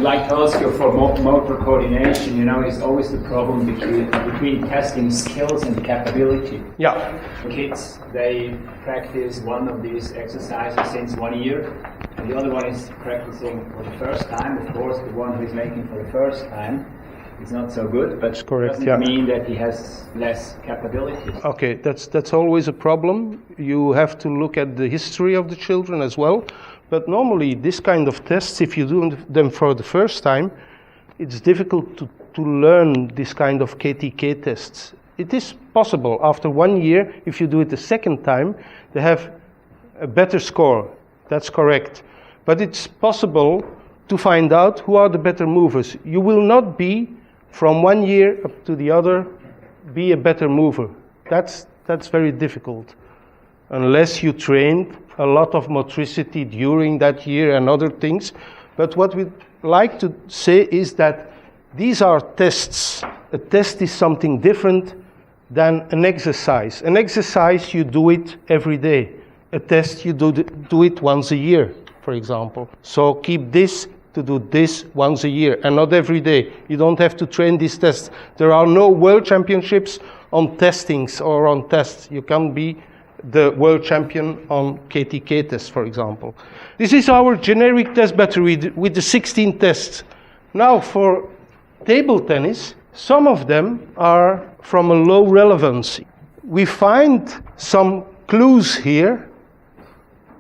like to ask you for motor coordination. You know, it's always the problem between testing skills and capability. Yeah. The kids, they practice one of these exercises since 1 year, and the other one is practicing for the first time. Of course, the one who is making for the first time is not so good, but it doesn't mean that he has less capabilities. Okay, that's always a problem. You have to look at the history of the children as well. But normally, this kind of tests, if you do them for the first time, it's difficult to learn this kind of KTK tests. It is possible after 1 year, if you do it the second time, they have a better score. That's correct. But it's possible to find out who are the better movers. You will not be, from 1 year up to the other, be a better mover. That's very difficult, unless you trained a lot of motricity during that year and other things. But what we like to say is that these are tests. A test is something different than an exercise. An exercise, you do it every day. A test, you do it once a year, for example. So keep this to do this once a year and not every day. You don't have to train these tests. There are no world championships on testings or on tests. You can't be the world champion on KTK tests, for example. This is our generic test battery with the 16 tests. Now for table tennis, some of them are from a low relevance. We find some clues here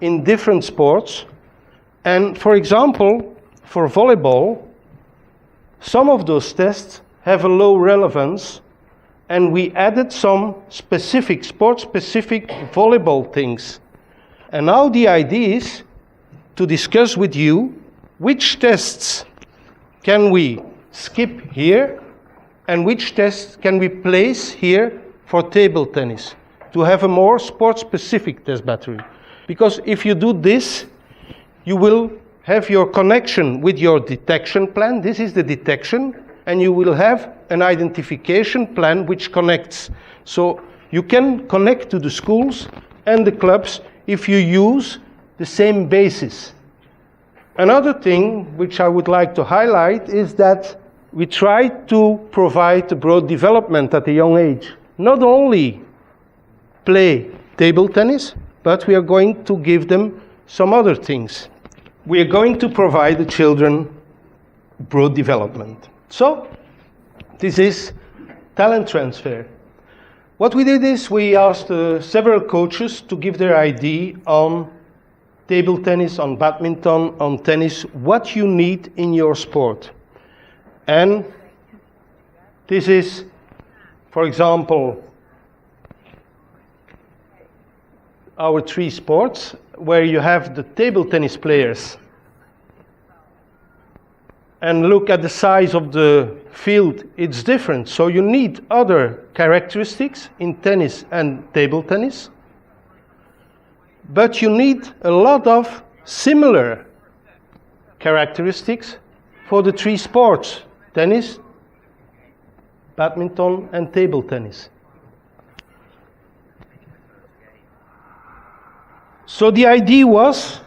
in different sports. And for example, for volleyball, some of those tests have a low relevance, and we added some specific, sport-specific volleyball things. And now the idea is to discuss with you which tests can we skip here and which tests can we place here for table tennis to have a more sport-specific test battery. Because if you do this, you will have your connection with your detection plan. This is the detection. And you will have an identification plan which connects. So you can connect to the schools and the clubs if you use the same basis. Another thing which I would like to highlight is that we try to provide a broad development at a young age. Not only play table tennis, but we are going to give them some other things. We are going to provide the children broad development. So, this is talent transfer. What we did is we asked several coaches to give their idea on table tennis, on badminton, on tennis, what you need in your sport. And this is, for example, our 3 sports, where you have the table tennis players. And look at the size of the field, it's different. So you need other characteristics in tennis and table tennis. But you need a lot of similar characteristics for the 3 sports: tennis, badminton, and table tennis. So the idea was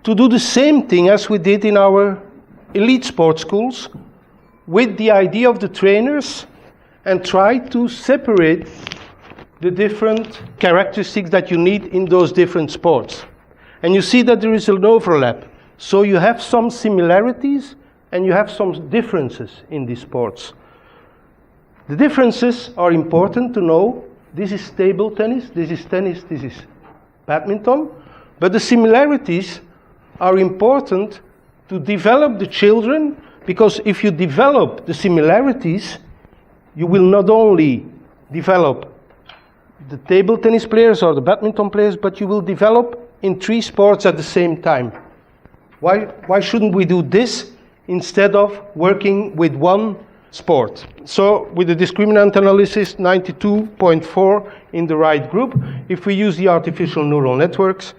to do the same thing as we did in our elite sports schools, with the idea of the trainers, and try to separate the different characteristics that you need in those different sports. And you see that there is an overlap. So you have some similarities and you have some differences in these sports. The differences are important to know. This is table tennis, this is badminton. But the similarities are important to develop the children, because if you develop the similarities, you will not only develop the table tennis players or the badminton players, but you will develop in 3 sports at the same time. Why shouldn't we do this instead of working with one sport? So with the discriminant analysis, 92.4 in the right group. If we use the artificial neural networks,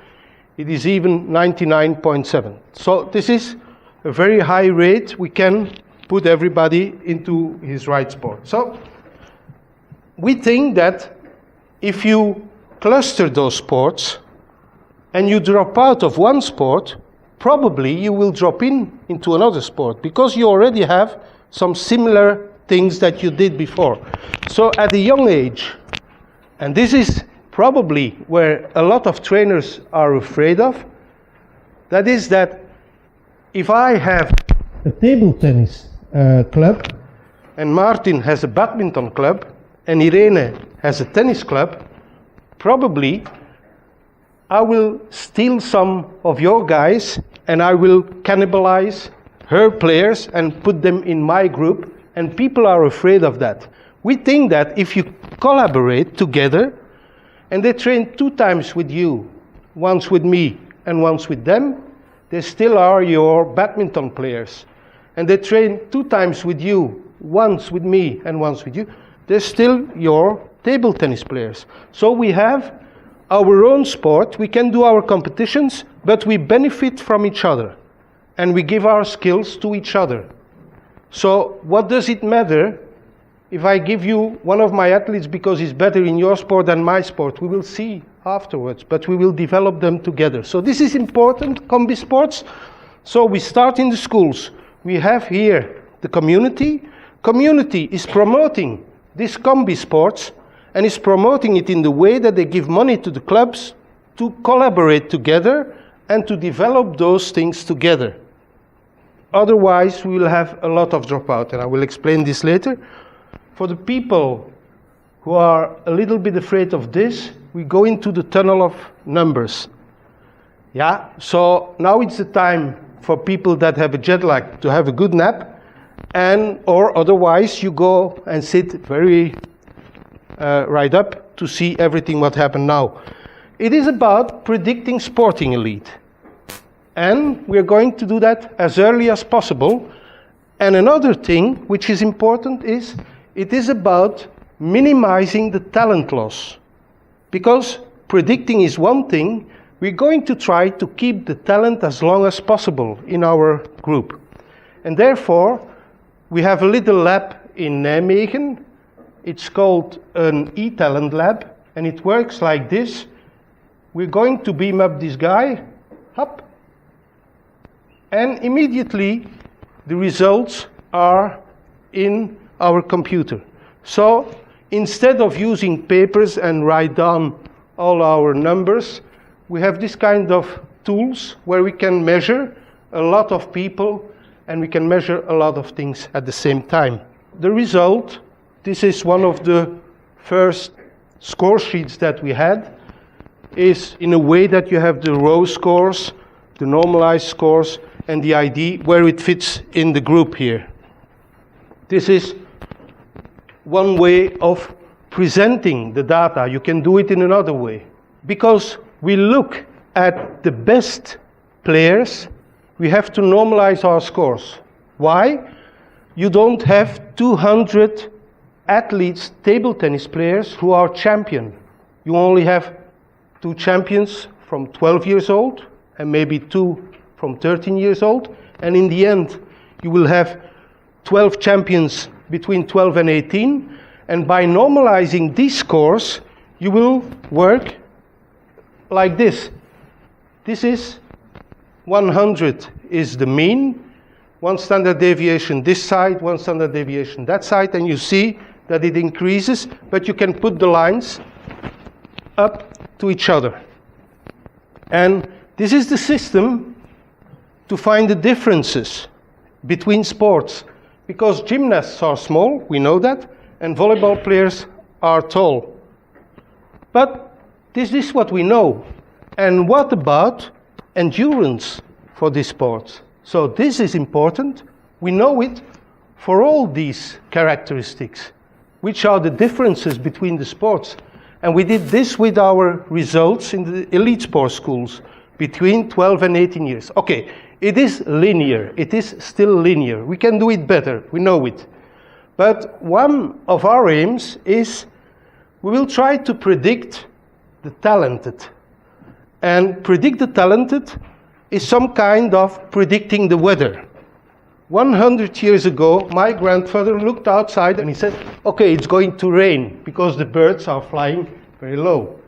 it is even 99.7. So this is a very high rate. We can put everybody into his right sport. So we think that if you cluster those sports and you drop out of one sport, probably you will drop into another sport because you already have some similar things that you did before. So at a young age, and this is probably where a lot of trainers are afraid of, that is that if I have a table tennis club, and Martin has a badminton club, and Irene has a tennis club, probably I will steal some of your guys and I will cannibalize her players and put them in my group, and people are afraid of that. We think that if you collaborate together and they train 2 times with you, once with me and once with them, they still are your badminton players. And they train 2 times with you, once with me and once with you, they're still your table tennis players. So we have our own sport, we can do our competitions, but we benefit from each other. And we give our skills to each other. So what does it matter if I give you one of my athletes because he's better in your sport than my sport? We will see afterwards, but we will develop them together. So this is important, combi sports. So we start in the schools. We have here the community. Community is promoting these combi sports and is promoting it in the way that they give money to the clubs to collaborate together and to develop those things together. Otherwise, we will have a lot of dropout, and I will explain this later. For the people who are a little bit afraid of this, we go into the tunnel of numbers. Yeah, so now it's the time for people that have a jet lag to have a good nap, or otherwise you go and sit very right up to see everything what happened now. It is about predicting sporting elite. And we're going to do that as early as possible. And another thing which is important is it is about minimizing the talent loss. Because predicting is one thing, we're going to try to keep the talent as long as possible in our group. And therefore, we have a little lab in Nijmegen. It's called an e-talent lab, and it works like this. We're going to beam up this guy, up, and immediately the results are in our computer. So instead of using papers and write down all our numbers, we have this kind of tools where we can measure a lot of people and we can measure a lot of things at the same time. The result, this is one of the first score sheets that we had, is in a way that you have the row scores, the normalized scores, and the ID where it fits in the group here. This is one way of presenting the data. You can do it in another way. Because we look at the best players, we have to normalize our scores. Why? You don't have 200 athletes, table tennis players, who are champion. You only have 2 champions from 12 years old, and maybe 2 from 13 years old, and in the end you will have 12 champions between 12 and 18, and by normalizing these scores you will work like this. This is 100 is the mean, 1 standard deviation this side, 1 standard deviation that side, and you see that it increases, but you can put the lines up to each other. And this is the system to find the differences between sports, because gymnasts are small, we know that, and volleyball players are tall. But this is what we know. And what about endurance for these sports? So this is important. We know it for all these characteristics, which are the differences between the sports. And we did this with our results in the elite sports schools between 12 and 18 years. Okay, it is linear. It is still linear. We can do it better. We know it. But one of our aims is we will try to predict the talented. And predict the talented is some kind of predicting the weather. 100 years ago, my grandfather looked outside and he said, okay, it's going to rain because the birds are flying very low.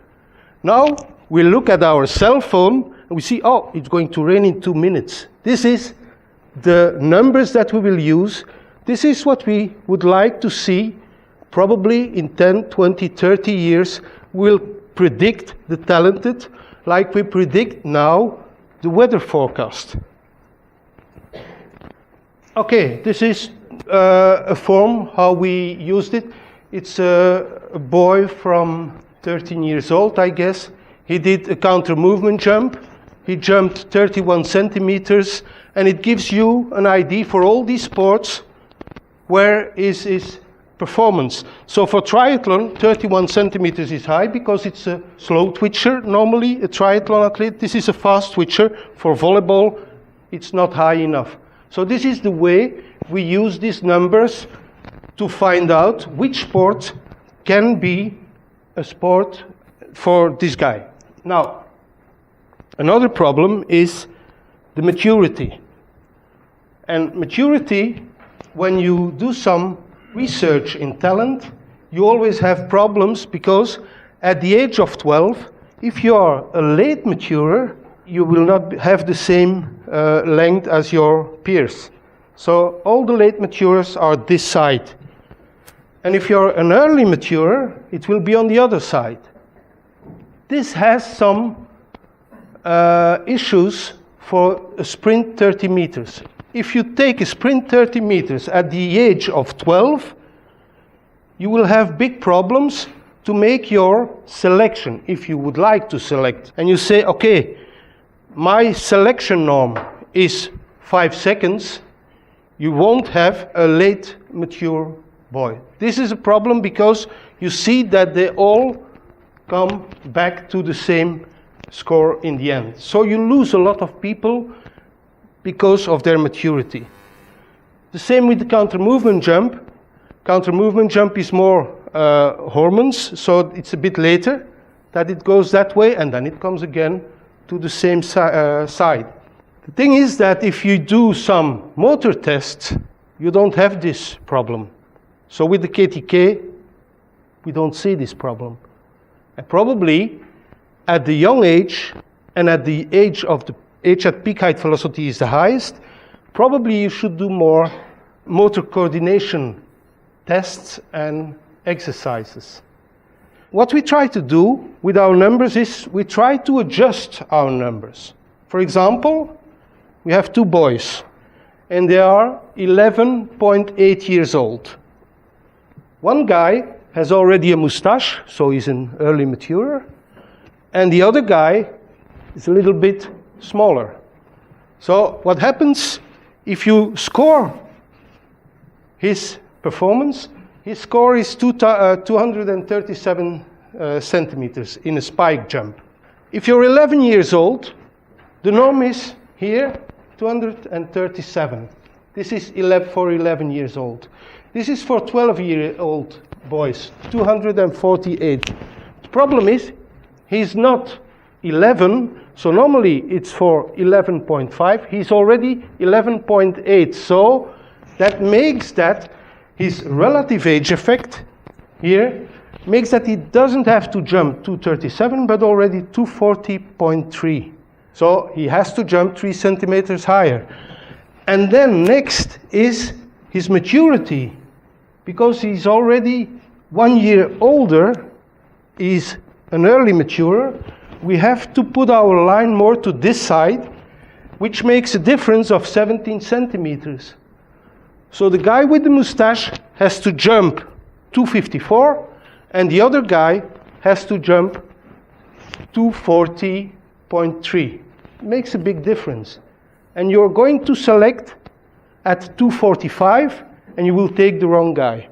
Now we look at our cell phone and we see, oh, it's going to rain in 2 minutes. This is the numbers that we will use. This is what we would like to see. Probably in 10, 20, 30 years, we'll predict the talented like we predict now the weather forecast. Okay, this is a form, how we used it. It's a boy from 13 years old, I guess. He did a counter movement jump. He jumped 31 centimeters, and it gives you an idea for all these sports, where is his performance. So for triathlon, 31 centimeters is high because it's a slow twitcher. Normally, a triathlon athlete, this is a fast twitcher. For volleyball, it's not high enough. So this is the way we use these numbers to find out which sport can be a sport for this guy. Now, another problem is the maturity. And maturity, when you do some research in talent, you always have problems because at the age of 12, if you are a late maturer, you will not have the same length as your peers. So all the late maturers are this side. And if you're an early maturer, it will be on the other side. This has some issues for a sprint 30 meters. If you take a sprint 30 meters at the age of 12, you will have big problems to make your selection, if you would like to select. And you say, okay, my selection norm is 5 seconds. You won't have a late mature boy. This is a problem because you see that they all come back to the same score in the end. So you lose a lot of people because of their maturity. The same with the counter movement jump. Counter movement jump is more hormones, so it's a bit later that it goes that way, and then it comes again to the same side. The thing is that if you do some motor tests, you don't have this problem. So with the KTK, we don't see this problem. And probably at the young age, and at the age of the age at peak height velocity is the highest, probably you should do more motor coordination tests and exercises. What we try to do with our numbers is we try to adjust our numbers. For example, we have two boys, and they are 11.8 years old. One guy has already a mustache, so he's an early maturer, and the other guy is a little bit smaller. So what happens if you score his performance? His score is 237 centimeters in a spike jump. If you're 11 years old, the norm is here 237. This is for 11 years old. This is for 12-year-old boys, 248. The problem is he's not 11, so normally it's for 11.5. He's already 11.8, so that makes that his relative age effect here makes that he doesn't have to jump 237, but already 240.3. So he has to jump 3 centimeters higher. And then next is his maturity. Because he's already 1 year older, he's an early maturer, we have to put our line more to this side, which makes a difference of 17 centimeters. So the guy with the mustache has to jump 254, and the other guy has to jump 240.3. It makes a big difference. And you're going to select at 245, and you will take the wrong guy.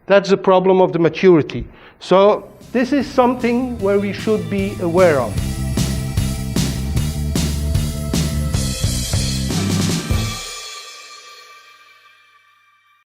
That's the problem of the maturity. So this is something where we should be aware of.